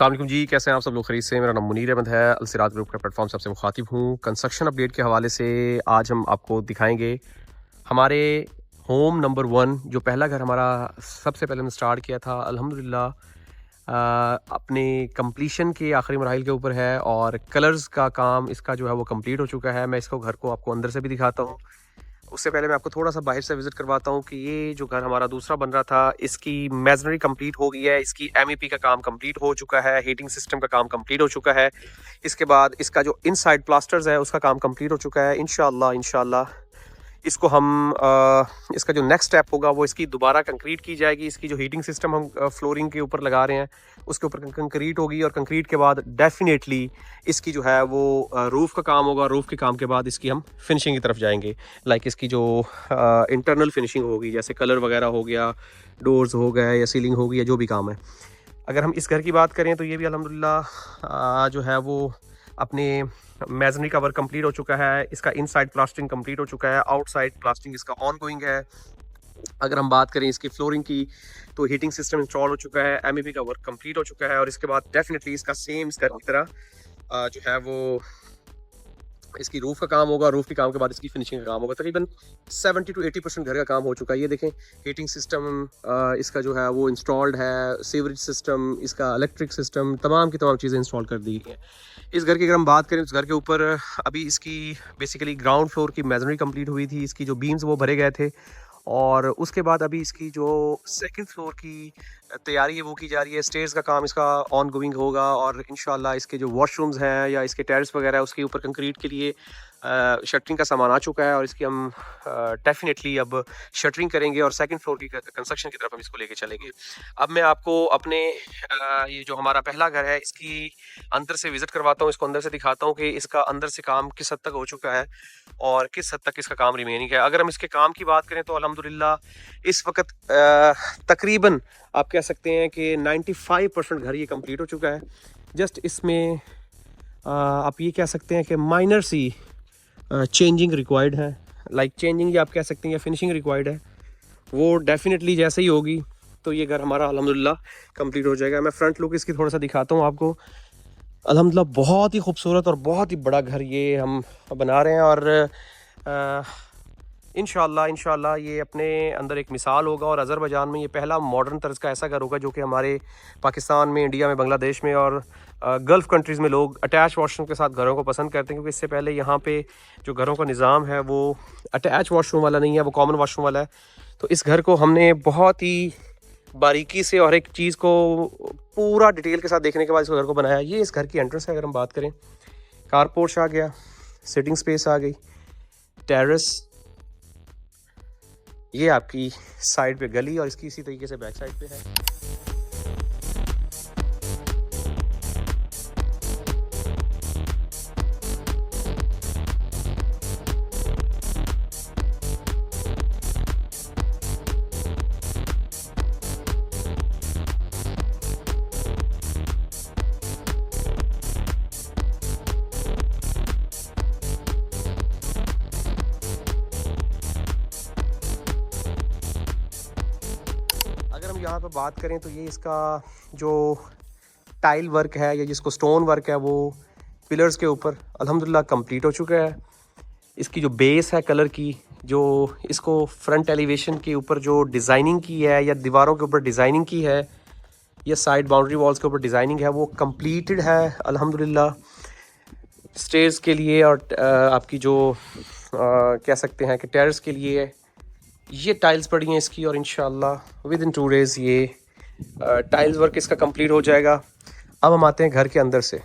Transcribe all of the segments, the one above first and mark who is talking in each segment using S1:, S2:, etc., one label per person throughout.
S1: अस्सलाम जी, कैसे हैं आप सब लोग? खरीद से। मेरा नाम मुनीर अहमद है। अलसिरात ग्रुप के प्लेटफॉर्म से आपसे मुखातिब हूँ। कंस्ट्रक्शन अपडेट के हवाले से आज हम आपको दिखाएंगे हमारे होम नंबर 1 जो पहला घर हमारा सबसे पहले हमने स्टार्ट किया था। अल्हम्दुलिल्लाह अपने कंप्लीशन के आखिरी मराहिल के ऊपर है और कलर्स का काम इसका जो है वो कंप्लीट हो चुका है। मैं इसको घर को आपको अंदर से भी दिखाता हूँ। उससे पहले मैं आपको थोड़ा सा बाहर से विज़िट करवाता हूँ कि ये जो घर हमारा दूसरा बन रहा था, इसकी मेसनरी कंप्लीट हो गई है, इसकी एमईपी का काम कंप्लीट हो चुका है, हीटिंग सिस्टम का काम कंप्लीट हो चुका है। इसके बाद इसका जो इनसाइड प्लास्टर्स है उसका काम कंप्लीट हो चुका है। इंशाल्लाह इंशाल्लाह इसको हम इसका जो नेक्स्ट स्टेप होगा वो इसकी दोबारा कंक्रीट की जाएगी। इसकी जो हीटिंग सिस्टम हम फ्लोरिंग के ऊपर लगा रहे हैं उसके ऊपर कंक्रीट होगी और कंक्रीट के बाद डेफिनेटली इसकी जो है वो रूफ़ का काम होगा। रूफ़ के काम के बाद इसकी हम फिनिशिंग की तरफ जाएंगे। लाइक इसकी जो इंटरनल फिनिशिंग होगी, जैसे कलर वगैरह हो गया, डोर्स हो गए या सीलिंग होगी या जो भी काम है। अगर हम इस घर की बात करें तो ये भी अल्हम्दुलिल्लाह जो है वो अपने मेसनरी का वर्क कंप्लीट हो चुका है। इसका इनसाइड प्लास्टरिंग कंप्लीट हो चुका है, आउटसाइड प्लास्टरिंग इसका ऑन गोइंग है। अगर हम बात करें इसकी फ्लोरिंग की तो हीटिंग सिस्टम इंस्टॉल हो चुका है, एमईपी का वर्क कंप्लीट हो चुका है और इसके बाद डेफिनेटली इसका सेम इस घर की तरह जो है वो इसकी रूफ़ का काम होगा। रूफ़ के काम के बाद इसकी फिनिशिंग का काम होगा। तकरीबन 70 to 80% घर का काम हो चुका है। ये देखें, हीटिंग सिस्टम इसका जो है वो इंस्टॉल्ड है, सीवरेज सिस्टम, इसका इलेक्ट्रिक सिस्टम, तमाम की तमाम चीज़ें इंस्टॉल कर दी गई हैं। इस घर की अगर हम बात करें, इस घर के ऊपर अभी इसकी बेसिकली ग्राउंड फ्लोर की मेसनरी कंप्लीट हुई थी। इसकी जो बीम्स वो भरे गए थे और उसके बाद अभी इसकी जो सेकंड फ्लोर की तैयारी है वो की जा रही है। स्टेयर्स का काम इसका ऑन गोइंग होगा और इंशाल्लाह इसके जो वॉशरूम्स हैं या इसके टेरेस वगैरह उसके ऊपर कंक्रीट के लिए शटरिंग का सामान आ चुका है और इसकी हम डेफिनेटली अब शटरिंग करेंगे और सेकंड फ्लोर की कंस्ट्रक्शन की तरफ हम इसको लेके चलेंगे। अब मैं आपको अपने ये जो हमारा पहला घर है इसकी अंदर से विज़िट करवाता हूँ, इसको अंदर से दिखाता हूँ कि इसका अंदर से काम किस हद तक हो चुका है और किस हद तक इसका काम रिमेनिंग है। अगर हम इसके काम की बात करें तो अल्हम्दुलिल्लाह इस वक्त तकरीबन आप कह सकते हैं कि 95% घर ये कंप्लीट हो चुका है। जस्ट इसमें आप ये कह सकते हैं कि माइनर सी चेंजिंग रिक्वायर्ड है। लाइक चेंजिंग या आप कह सकते हैं या फिनिशिंग रिक्वायर्ड है, वो डेफिनेटली जैसे ही होगी तो ये घर हमारा अल्हम्दुलिल्लाह कंप्लीट हो जाएगा। मैं फ्रंट लुक इसकी थोड़ा सा दिखाता हूँ आपको। अल्हम्दुलिल्लाह बहुत ही खूबसूरत और बहुत ही बड़ा घर ये हम बना रहे हैं और इंशाल्लाह ये अपने अंदर एक मिसाल होगा और अज़रबैजान में ये पहला मॉडर्न तर्ज का ऐसा घर होगा जो कि हमारे पाकिस्तान में, इंडिया में, बांग्लादेश में और गल्फ़ कंट्रीज़ में लोग अटैच वॉशरूम के साथ घरों को पसंद करते हैं, क्योंकि इससे पहले यहाँ पे जो घरों का निज़ाम है वो अटैच वॉशरूम वाला नहीं है, वो कॉमन वॉशरूम वाला है। तो इस घर को हमने बहुत ही बारीकी से और एक चीज़ को पूरा डिटेल के साथ देखने के बाद इस घर को बनाया। ये इस घर की एंट्रेंस है। अगर हम बात करें, कार पोर्च आ गया, सिटिंग स्पेस आ गई, टेरेस, ये आपकी साइड पे गली और इसकी इसी तरीके से बैक साइड पे है। अगर हम यहाँ पर बात करें तो ये इसका जो टाइल वर्क है या जिसको स्टोन वर्क है वो पिलर्स के ऊपर अल्हम्दुलिल्लाह कंप्लीट हो चुका है। इसकी जो बेस है कलर की, जो इसको फ्रंट एलिवेशन के ऊपर जो डिज़ाइनिंग की है या दीवारों के ऊपर डिज़ाइनिंग की है या साइड बाउंड्री वॉल्स के ऊपर डिज़ाइनिंग है, वो कंप्लीटेड है अल्हम्दुलिल्लाह। स्टेयर्स के लिए और आपकी जो कह सकते हैं कि टेरेस के लिए ये टाइल्स पड़ी हैं इसकी और इंशाल्लाह विद इन 2 डेज़ ये टाइल्स वर्क इसका कंप्लीट हो जाएगा। अब हम आते हैं घर के अंदर से।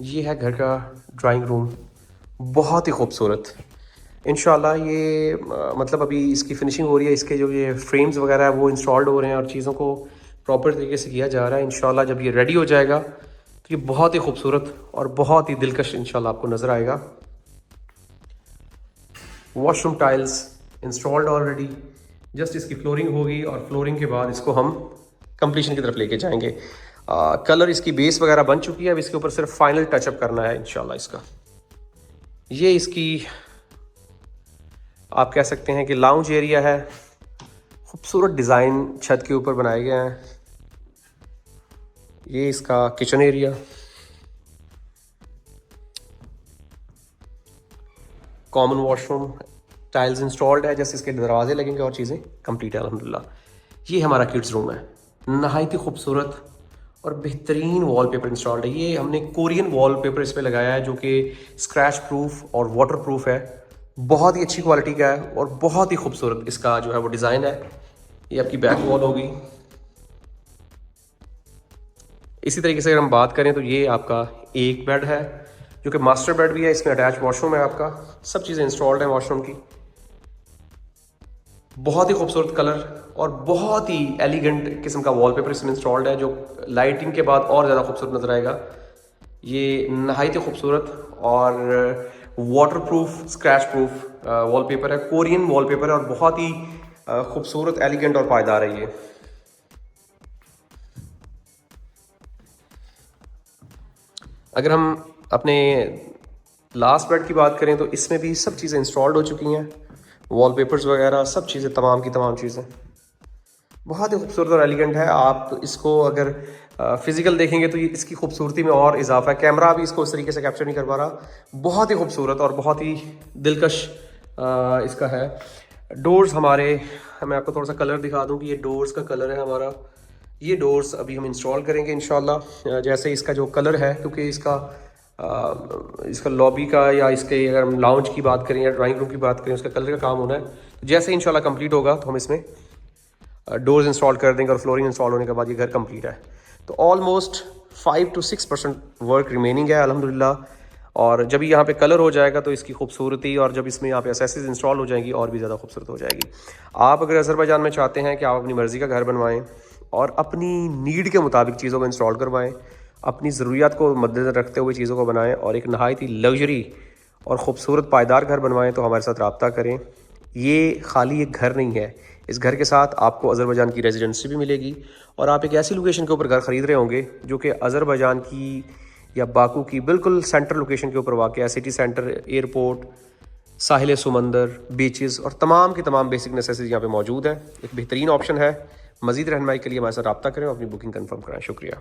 S1: ये है घर का ड्राइंग रूम, बहुत ही खूबसूरत। इंशाल्लाह ये मतलब अभी इसकी फिनिशिंग हो रही है, इसके जो ये फ्रेम्स वगैरह है वो इंस्टॉल्ड हो रहे हैं और चीज़ों को प्रॉपर तरीके से किया जा रहा है। इंशाल्लाह जब ये रेडी हो जाएगा तो ये बहुत ही खूबसूरत और बहुत ही दिलकश इंशाल्लाह आपको नज़र आएगा। Washroom tiles installed already, just इसकी फ्लोरिंग होगी और फ्लोरिंग के बाद इसको हम कंप्लीशन की तरफ लेके जाएंगे। कलर इसकी बेस वगैरह बन चुकी है, अब इसके ऊपर सिर्फ फाइनल टचअप करना है इंशाल्लाह इसका। ये इसकी आप कह सकते हैं कि लाउंज एरिया है, खूबसूरत डिज़ाइन छत के ऊपर बनाए गए हैं। ये इसका kitchen area, common washroom, tiles installed है, जैसे इसके दरवाजे लगेंगे और चीज़ें कंप्लीट है अल्हम्दुलिल्लाह। ये हमारा किड्स रूम है, नहायत ही खूबसूरत और बेहतरीन वॉलपेपर इंस्टॉल्ड है। ये हमने कोरियन वॉलपेपर इस पर लगाया है जो कि स्क्रैच प्रूफ और वाटर प्रूफ है, बहुत ही अच्छी क्वालिटी का है और बहुत ही खूबसूरत इसका जो है वो डिज़ाइन है। ये आपकी बैक वॉल होगी। इसी तरीके से अगर हम बात करें तो ये आपका एक बेड है जो कि मास्टर बेड भी है, इसमें अटैच वॉशरूम है आपका, सब चीज़ें इंस्टॉल्ड हैं वॉशरूम की। बहुत ही खूबसूरत कलर और बहुत ही एलिगेंट किस्म का वॉलपेपर इसमें इंस्टॉल्ड है जो लाइटिंग के बाद और ज़्यादा खूबसूरत नज़र आएगा। ये नहायत ही खूबसूरत और water proof, scratch proof wallpaper है, कोरियन वॉलपेपर है और बहुत ही खूबसूरत, एलिगेंट और पायदार है ये। अगर हम अपने लास्ट बेड की बात करें तो इसमें भी सब चीज़ें इंस्टॉल्ड हो चुकी हैं, वॉलपेपर्स वगैरह सब चीज़ें, तमाम की तमाम चीज़ें बहुत ही खूबसूरत और एलिगेंट है। आप इसको अगर फिज़िकल देखेंगे तो ये इसकी खूबसूरती में और इजाफा है। कैमरा भी इसको इस तरीके से कैप्चर नहीं कर पा रहा। बहुत ही खूबसूरत और बहुत ही दिलकश इसका है। डोर्स हमारे, मैं आपको थोड़ा सा कलर दिखा दूँ कि ये डोर्स का कलर है हमारा। ये डोर्स अभी हम इंस्टॉल करेंगे इंशाल्लाह। जैसे इसका जो कलर है, क्योंकि इसका लॉबी का या इसके अगर हम लाउंज की बात करें या ड्राइंग रूम की बात करें, उसका कलर का काम होना है। जैसे इंशाल्लाह कंप्लीट होगा तो हम इसमें डोर्स इंस्टॉल कर देंगे और फ्लोरिंग इंस्टॉल होने के बाद ये घर कंप्लीट है। तो ऑलमोस्ट 5 to 6% वर्क रिमेनिंग है अल्हम्दुलिल्लाह। और जब यहाँ पे कलर हो जाएगा तो इसकी खूबसूरती, और जब इसमें यहाँ पे एसेसरीज इंस्टॉल हो जाएंगी और भी ज़्यादा खूबसूरत हो जाएगी। आप अगर अज़रबैजान में चाहते हैं कि आप अपनी मर्ज़ी का घर बनवाएं और अपनी नीड के मुताबिक चीज़ों को इंस्टॉल करवाएं, अपनी ज़रूरियात को मद्देनज़र रखते हुए चीज़ों को बनाएं और एक नहायत ही लग्जरी और ख़ूबसूरत पायदार घर बनवाएं, तो हमारे साथ रब्ता करें। ये खाली एक घर नहीं है, इस घर के साथ आपको अज़रबैजान की रेजिडेंसी भी मिलेगी और आप एक ऐसी लोकेशन के ऊपर घर ख़रीद रहे होंगे जो कि अज़रबैजान की या बाकू की बिल्कुल सेंटर लोकेशन के ऊपर वाक़ है। सिटी सेंटर, एयरपोर्ट, साहिल समंदर, बीचेस और तमाम की तमाम बेसिक नेसेसिटीज़ यहाँ पे मौजूद हैं। एक बेहतरीन ऑप्शन है। मज़ीद रहनुमाई के लिए हमारे साथ रब्ता करें और अपनी बुकिंग कन्फर्म कराएँ। शुक्रिया।